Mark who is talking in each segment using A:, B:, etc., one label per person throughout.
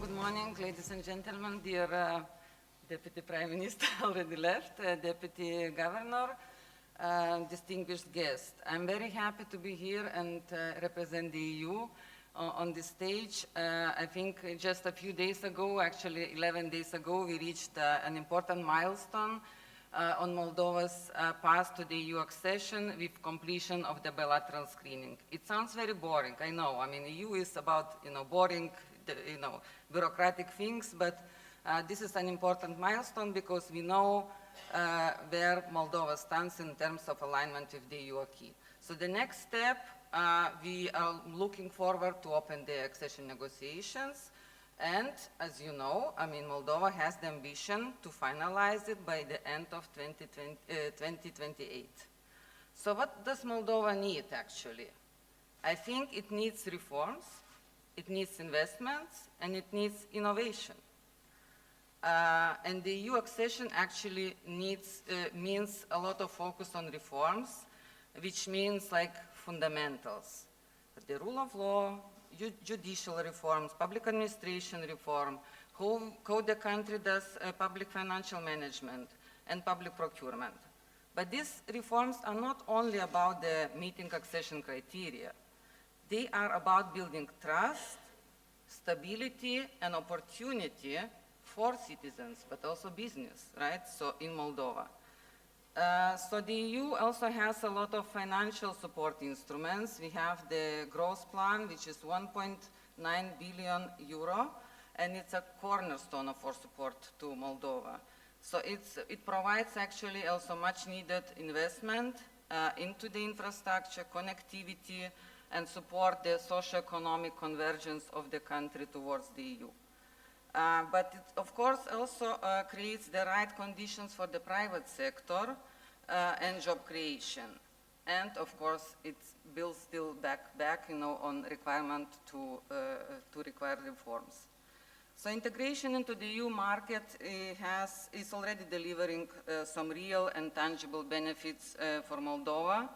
A: good morning, ladies and gentlemen, dear Deputy Prime Minister already left, Deputy Governor, distinguished guests. I'm very happy to be here and represent the EU on this stage. I think just a few days ago, actually 11 days ago, we reached an important milestone on Moldova's path to the EU accession with completion of the bilateral screening. It sounds very boring, I know. I mean, EU is about, boring, bureaucratic things, but this is an important milestone because we know where Moldova stands in terms of alignment with the EU acquis. So the next step, we are looking forward to open the accession negotiations. And as you know, Moldova has the ambition to finalize it by the end of 2028. So what does Moldova need, actually? I think it needs reforms, it needs investments, and it needs innovation. And the EU accession actually means a lot of focus on reforms, which means like fundamentals. The rule of law, judicial reforms, public administration reform, how the country does public financial management and public procurement. But these reforms are not only about the meeting accession criteria. They are about building trust, stability, and opportunity for citizens, but also business, right? So in Moldova. So the EU also has a lot of financial support instruments. We have the growth plan, which is 1.9 billion euro, and it's a cornerstone of our support to Moldova. So it provides actually also much needed investment into the infrastructure, connectivity, and support the socio-economic convergence of the country towards the EU. But it, of course, also creates the right conditions for the private sector and job creation. And, of course, it builds still back on requirement to require reforms. So integration into the EU market is already delivering some real and tangible benefits for Moldova,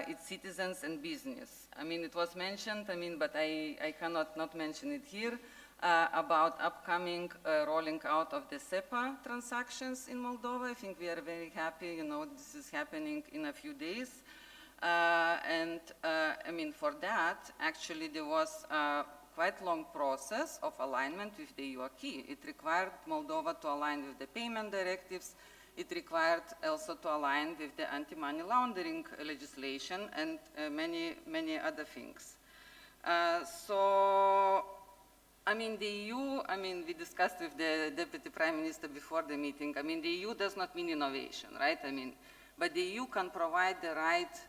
A: its citizens and business. It was mentioned, but I cannot not mention it here, about upcoming rolling out of the SEPA transactions in Moldova. I think we are very happy, this is happening in a few days. For that, actually, there was a quite long process of alignment with the EU acquis. It required Moldova to align with the payment directives. It required also to align with the anti-money laundering legislation and many other things. The EU, we discussed with the Deputy Prime Minister before the meeting, the EU does not mean innovation, right? But the EU can provide the right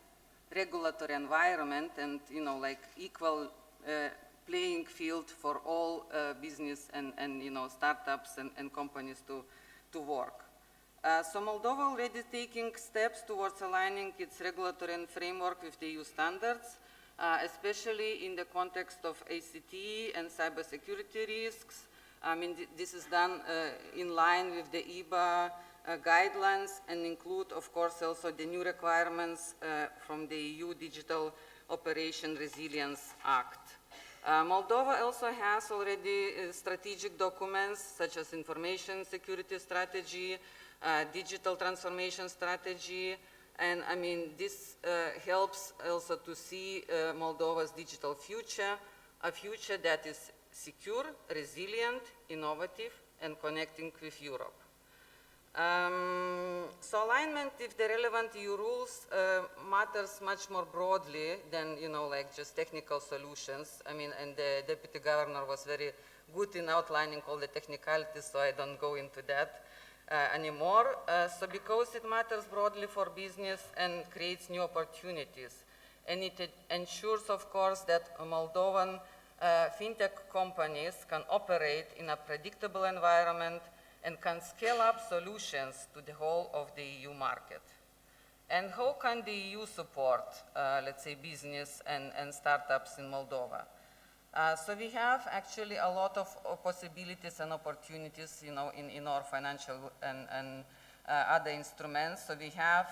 A: regulatory environment and, equal playing field for all business and startups and companies to work. So Moldova already taking steps towards aligning its regulatory framework with the EU standards, especially in the context of ACT and cybersecurity risks. This is done in line with the EBA guidelines and include, of course, also the new requirements from the EU Digital Operation Resilience Act. Moldova also has already strategic documents such as information security strategy, digital transformation strategy, and this helps also to see Moldova's digital future, a future that is secure, resilient, innovative, and connecting with Europe. So alignment with the relevant EU rules matters much more broadly than, just technical solutions. And the Deputy Governor was very good in outlining all the technicalities, so I don't go into that anymore. So because it matters broadly for business and creates new opportunities. And it ensures, of course, that Moldovan fintech companies can operate in a predictable environment and can scale up solutions to the whole of the EU market. And how can the EU support, let's say, business and startups in Moldova? So we have actually a lot of possibilities and opportunities, in our financial and other instruments. So we have,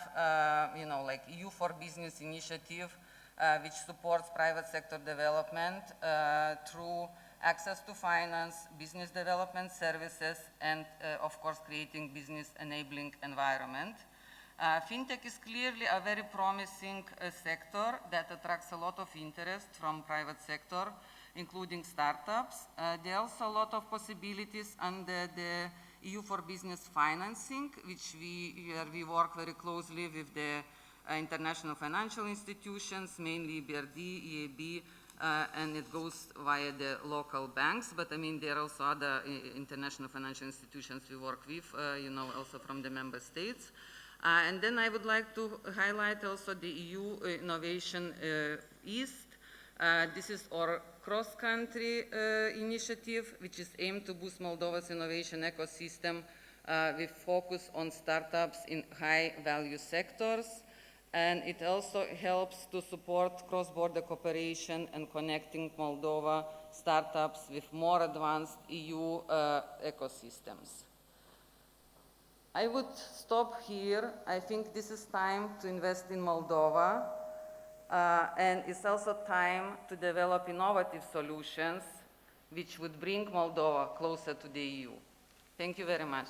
A: EU for Business initiative, which supports private sector development through access to finance, business development services, and of course creating business enabling environment. Fintech is clearly a very promising sector that attracts a lot of interest from private sector, including startups. There are also a lot of possibilities under the EU for Business financing, which we work very closely with the international financial institutions, mainly BRD, EIB, and it goes via the local banks. But I mean, there are also other international financial institutions we work with, also from the member states. And then I would like to highlight also the EU Innovation East. This is our cross-country initiative, which is aimed to boost Moldova's innovation ecosystem with focus on startups in high-value sectors. And it also helps to support cross-border cooperation and connecting Moldova startups with more advanced EU ecosystems. I would stop here. I think this is time to invest in Moldova, and it's also time to develop innovative solutions which would bring Moldova closer to the EU. Thank you very much.